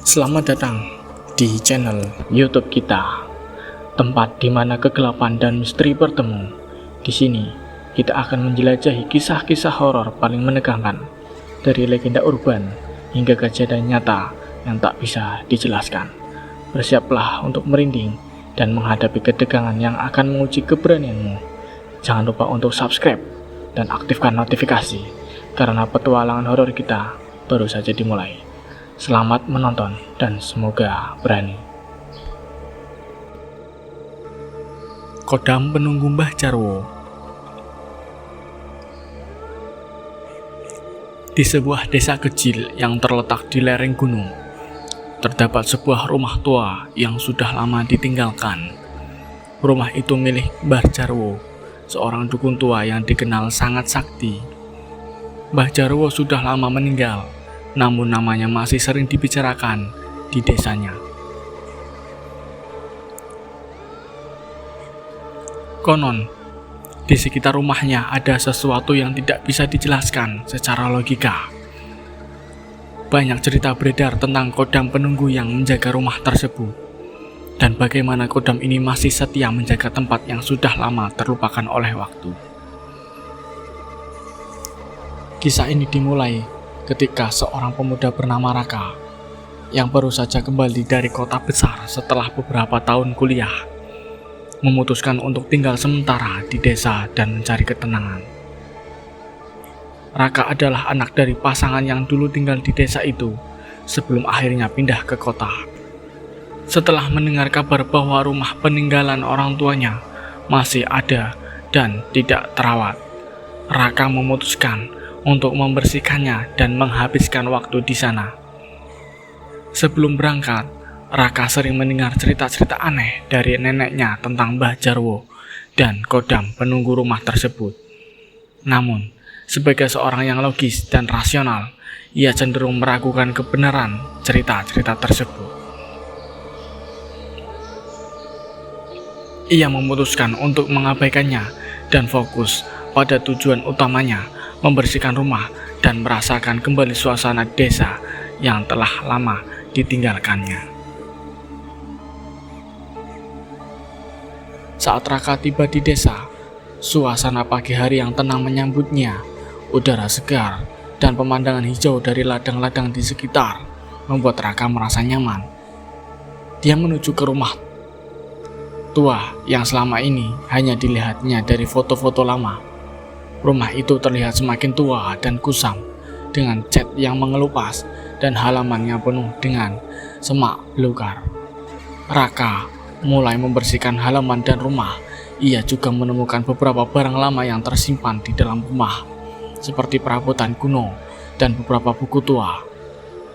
Selamat datang di channel YouTube kita, tempat di mana kegelapan dan misteri bertemu. Di sini kita akan menjelajahi kisah-kisah horor paling menegangkan, dari legenda urban hingga kejadian nyata yang tak bisa dijelaskan. Bersiaplah untuk merinding dan menghadapi ketegangan yang akan menguji keberanianmu. Jangan lupa untuk subscribe dan aktifkan notifikasi, karena petualangan horor kita baru saja dimulai. Selamat menonton dan semoga berani. Kodam penunggu Mbah Jarwo. Di sebuah desa kecil yang terletak di lereng gunung, terdapat sebuah rumah tua yang sudah lama ditinggalkan. Rumah itu milik Mbah Jarwo, seorang dukun tua yang dikenal sangat sakti. Mbah Jarwo sudah lama meninggal, namun namanya masih sering dibicarakan di desanya. Konon, di sekitar rumahnya ada sesuatu yang tidak bisa dijelaskan secara logika. Banyak cerita beredar tentang kodam penunggu yang menjaga rumah tersebut, dan bagaimana kodam ini masih setia menjaga tempat yang sudah lama terlupakan oleh waktu. Kisah ini dimulai ketika seorang pemuda bernama Raka, yang baru saja kembali dari kota besar setelah beberapa tahun kuliah, memutuskan untuk tinggal sementara di desa dan mencari ketenangan. Raka adalah anak dari pasangan yang dulu tinggal di desa itu sebelum akhirnya pindah ke kota. Setelah mendengar kabar bahwa rumah peninggalan orang tuanya masih ada dan tidak terawat, Raka memutuskan untuk membersihkannya dan menghabiskan waktu di sana. Sebelum berangkat, Raka sering mendengar cerita-cerita aneh dari neneknya tentang Mbah Jarwo dan kodam penunggu rumah tersebut. Namun, sebagai seorang yang logis dan rasional, ia cenderung meragukan kebenaran cerita-cerita tersebut. Ia memutuskan untuk mengabaikannya dan fokus pada tujuan utamanya, membersihkan rumah dan merasakan kembali suasana desa yang telah lama ditinggalkannya. Saat Raka tiba di desa, suasana pagi hari yang tenang menyambutnya. Udara segar dan pemandangan hijau dari ladang-ladang di sekitar membuat Raka merasa nyaman. Dia menuju ke rumah tua yang selama ini hanya dilihatnya dari foto-foto lama. Rumah itu terlihat semakin tua dan kusam, dengan cat yang mengelupas dan halaman yang penuh dengan semak belukar. Raka mulai membersihkan halaman dan rumah. Ia juga menemukan beberapa barang lama yang tersimpan di dalam rumah, seperti perabotan kuno dan beberapa buku tua.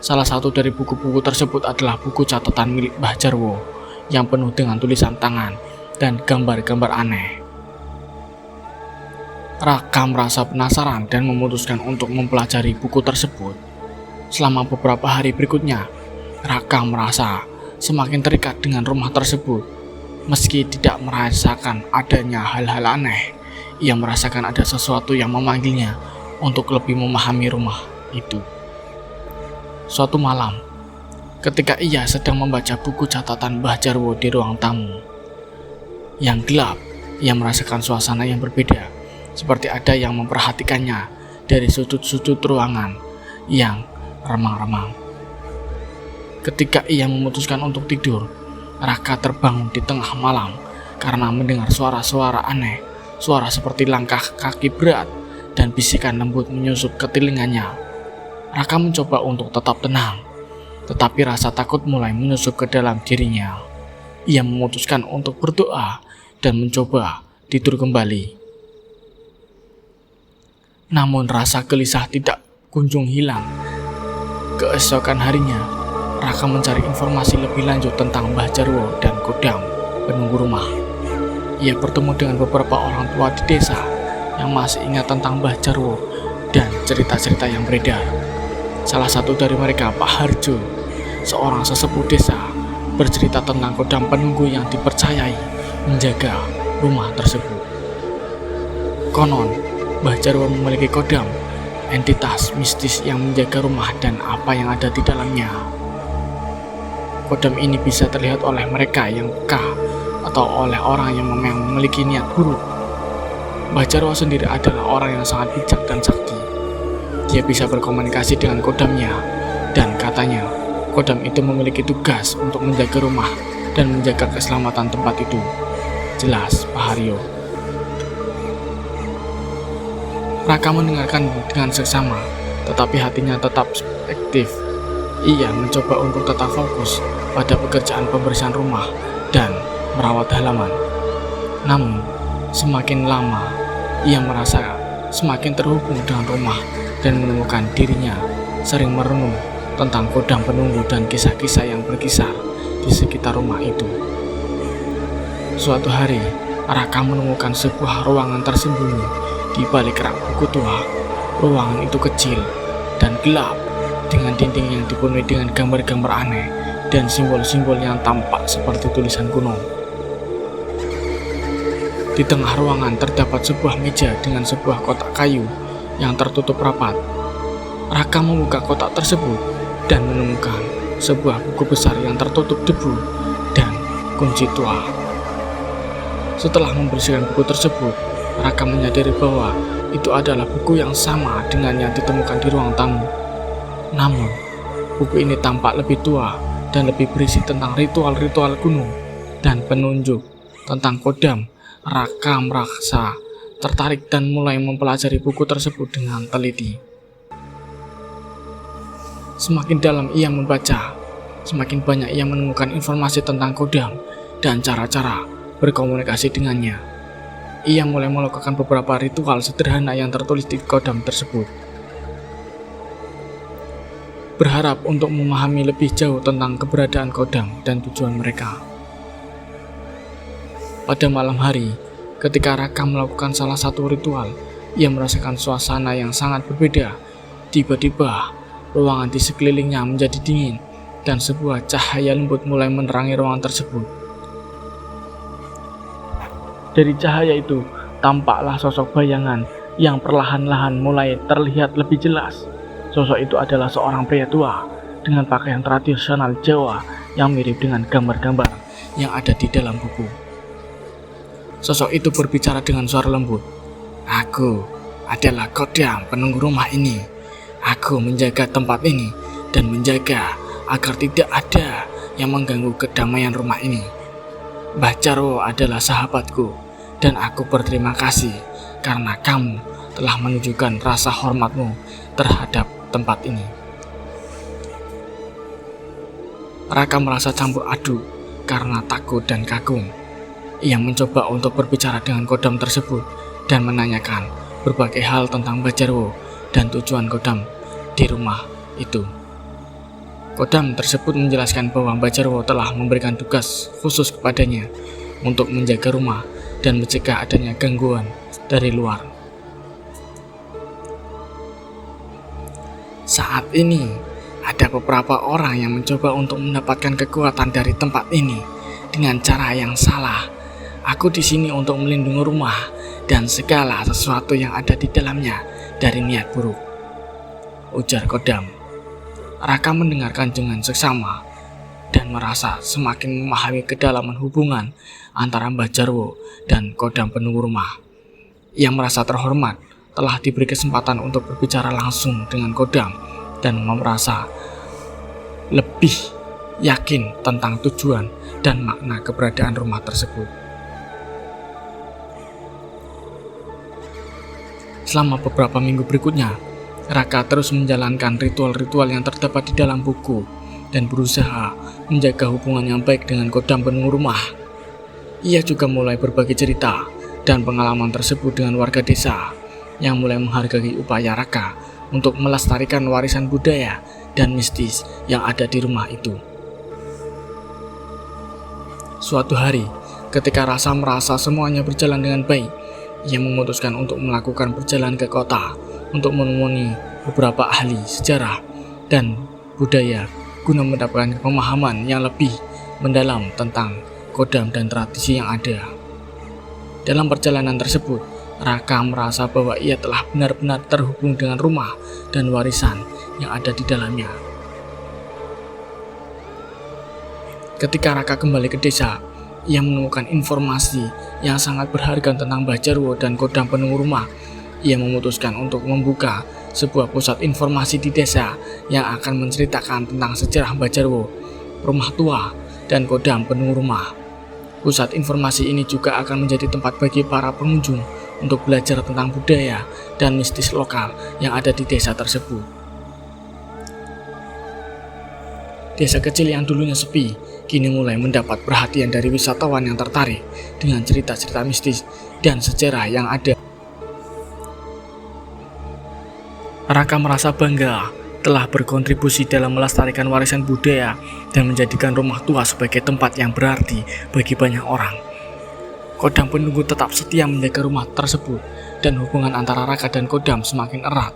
Salah satu dari buku-buku tersebut adalah buku catatan milik Mbah Jarwo yang penuh dengan tulisan tangan dan gambar-gambar aneh. Raka merasa penasaran dan memutuskan untuk mempelajari buku tersebut. Selama beberapa hari berikutnya, Raka merasa semakin terikat dengan rumah tersebut. Meski tidak merasakan adanya hal-hal aneh, ia merasakan ada sesuatu yang memanggilnya untuk lebih memahami rumah itu. Suatu malam, ketika ia sedang membaca buku catatan Mbah Jarwo di ruang tamu yang gelap, ia merasakan suasana yang berbeda, seperti ada yang memperhatikannya dari sudut-sudut ruangan yang remang-remang. Ketika ia memutuskan untuk tidur, Raka terbangun di tengah malam karena mendengar suara-suara aneh, suara seperti langkah kaki berat dan bisikan lembut menyusup ke telinganya. Raka mencoba untuk tetap tenang, tetapi rasa takut mulai menyusup ke dalam dirinya. Ia memutuskan untuk berdoa dan mencoba tidur kembali. Namun rasa gelisah tidak kunjung hilang. Keesokan harinya, Raka mencari informasi lebih lanjut tentang Mbah Jarwo dan kodam penunggu rumah. Ia bertemu dengan beberapa orang tua di desa yang masih ingat tentang Mbah Jarwo dan cerita-cerita yang beredar. Salah satu dari mereka, Pak Harjo, seorang sesepuh desa, bercerita tentang kodam penunggu yang dipercayai menjaga rumah tersebut. Konon, Mbah Jarwo memiliki kodam entitas mistis yang menjaga rumah dan apa yang ada di dalamnya. kodam ini bisa terlihat oleh mereka yang peka atau oleh orang yang memang memiliki niat buruk. Mbah Jarwo sendiri adalah orang yang sangat bijak dan sakti. Dia bisa berkomunikasi dengan kodamnya, dan katanya kodam itu memiliki tugas untuk menjaga rumah dan menjaga keselamatan tempat itu. Jelas Pak Haryo. Raka mendengarkan dengan seksama, tetapi hatinya tetap aktif. Ia mencoba untuk tetap fokus pada pekerjaan pembersihan rumah dan merawat halaman. Namun, semakin lama, ia merasa semakin terhubung dengan rumah dan menemukan dirinya sering merenung tentang kodam penunggu dan kisah-kisah yang berkisar di sekitar rumah itu. Suatu hari, Raka menemukan sebuah ruangan tersembunyi di balik rak buku tua. Ruangan itu kecil dan gelap, dengan dinding yang dipenuhi dengan gambar-gambar aneh dan simbol-simbol yang tampak seperti tulisan kuno. Di tengah ruangan terdapat sebuah meja dengan sebuah kotak kayu yang tertutup rapat. Raka membuka kotak tersebut dan menemukan sebuah buku besar yang tertutup debu dan kunci tua. Setelah membersihkan buku tersebut, Raka menyadari bahwa itu adalah buku yang sama dengan yang ditemukan di ruang tamu. Namun, buku ini tampak lebih tua dan lebih berisi tentang ritual-ritual kuno dan penunjuk tentang kodam. Raka merasa tertarik dan mulai mempelajari buku tersebut dengan teliti. Semakin dalam ia membaca, semakin banyak ia menemukan informasi tentang kodam dan cara-cara berkomunikasi dengannya. Ia mulai melakukan beberapa ritual sederhana yang tertulis di kodam tersebut, berharap untuk memahami lebih jauh tentang keberadaan kodam dan tujuan mereka. Pada malam hari, ketika Raka melakukan salah satu ritual, ia merasakan suasana yang sangat berbeda. Tiba-tiba, ruangan di sekelilingnya menjadi dingin dan sebuah cahaya lembut mulai menerangi ruangan tersebut. Dari cahaya itu, tampaklah sosok bayangan yang perlahan-lahan mulai terlihat lebih jelas. Sosok itu adalah seorang pria tua dengan pakaian tradisional Jawa yang mirip dengan gambar-gambar yang ada di dalam buku. Sosok itu berbicara dengan suara lembut. "Aku adalah kodam penunggu rumah ini. Aku menjaga tempat ini dan menjaga agar tidak ada yang mengganggu kedamaian rumah ini. Mbah Jarwo adalah sahabatku dan aku berterima kasih karena kamu telah menunjukkan rasa hormatmu terhadap tempat ini." Raka merasa campur aduk karena takut dan kagum. Ia mencoba untuk berbicara dengan kodam tersebut dan menanyakan berbagai hal tentang Mbah Jarwo dan tujuan kodam di rumah itu. Kodam tersebut menjelaskan bahwa Mbah Jarwo telah memberikan tugas khusus kepadanya untuk menjaga rumah dan mencegah adanya gangguan dari luar. Saat ini, ada beberapa orang yang mencoba untuk mendapatkan kekuatan dari tempat ini dengan cara yang salah. Aku di sini untuk melindungi rumah dan segala sesuatu yang ada di dalamnya dari niat buruk, ujar kodam. Raka mendengarkan dengan seksama dan merasa semakin memahami kedalaman hubungan antara Mbah Jarwo dan kodam penunggu rumah. Ia merasa terhormat telah diberi kesempatan untuk berbicara langsung dengan kodam dan merasa lebih yakin tentang tujuan dan makna keberadaan rumah tersebut. Selama beberapa minggu berikutnya, Raka terus menjalankan ritual-ritual yang terdapat di dalam buku dan berusaha menjaga hubungan yang baik dengan kodam penunggu rumah. Ia juga mulai berbagi cerita dan pengalaman tersebut dengan warga desa yang mulai menghargai upaya Raka untuk melestarikan warisan budaya dan mistis yang ada di rumah itu. Suatu hari, ketika Raka merasa semuanya berjalan dengan baik, ia memutuskan untuk melakukan perjalanan ke kota untuk menemui beberapa ahli sejarah dan budaya guna mendapatkan pemahaman yang lebih mendalam tentang kodam dan tradisi yang ada. Dalam perjalanan tersebut, Raka merasa bahwa ia telah benar-benar terhubung dengan rumah dan warisan yang ada di dalamnya. Ketika Raka kembali ke desa, ia menemukan informasi yang sangat berharga tentang Mbah Jarwo dan Kodam penunggu rumah. Ia memutuskan untuk membuka sebuah pusat informasi di desa yang akan menceritakan tentang sejarah Mbah Jarwo, rumah tua, dan Kodam penunggu rumah. Pusat informasi ini juga akan menjadi tempat bagi para pengunjung untuk belajar tentang budaya dan mistis lokal yang ada di desa tersebut. Desa kecil yang dulunya sepi, kini mulai mendapat perhatian dari wisatawan yang tertarik dengan cerita-cerita mistis dan sejarah yang ada. Raka merasa bangga telah berkontribusi dalam melestarikan warisan budaya dan menjadikan rumah tua sebagai tempat yang berarti bagi banyak orang. Kodam penunggu tetap setia menjaga rumah tersebut dan hubungan antara Raka dan Kodam semakin erat.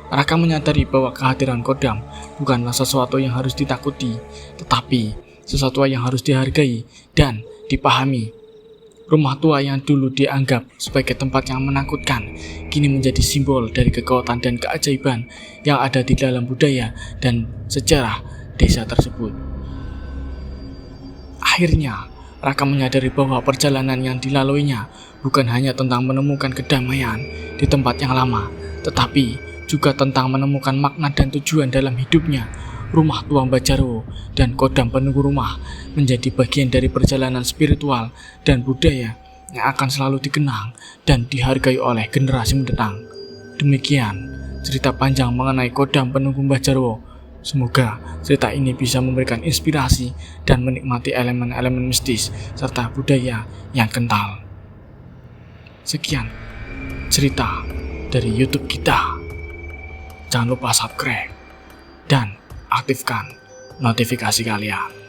Raka menyadari bahwa kehadiran Kodam bukanlah sesuatu yang harus ditakuti, tetapi sesuatu yang harus dihargai dan dipahami. Rumah tua yang dulu dianggap sebagai tempat yang menakutkan, kini menjadi simbol dari kekuatan dan keajaiban yang ada di dalam budaya dan sejarah desa tersebut. Akhirnya, Raka menyadari bahwa perjalanan yang dilaluinya bukan hanya tentang menemukan kedamaian di tempat yang lama, tetapi juga tentang menemukan makna dan tujuan dalam hidupnya. Rumah tua Mbah Jarwo dan Kodam penunggu rumah menjadi bagian dari perjalanan spiritual dan budaya yang akan selalu dikenang dan dihargai oleh generasi mendatang. Demikian cerita panjang mengenai Kodam penunggu Mbah Jarwo. Semoga cerita ini bisa memberikan inspirasi dan menikmati elemen-elemen mistis serta budaya yang kental. Sekian cerita dari YouTube kita. Jangan lupa subscribe dan aktifkan notifikasi kalian.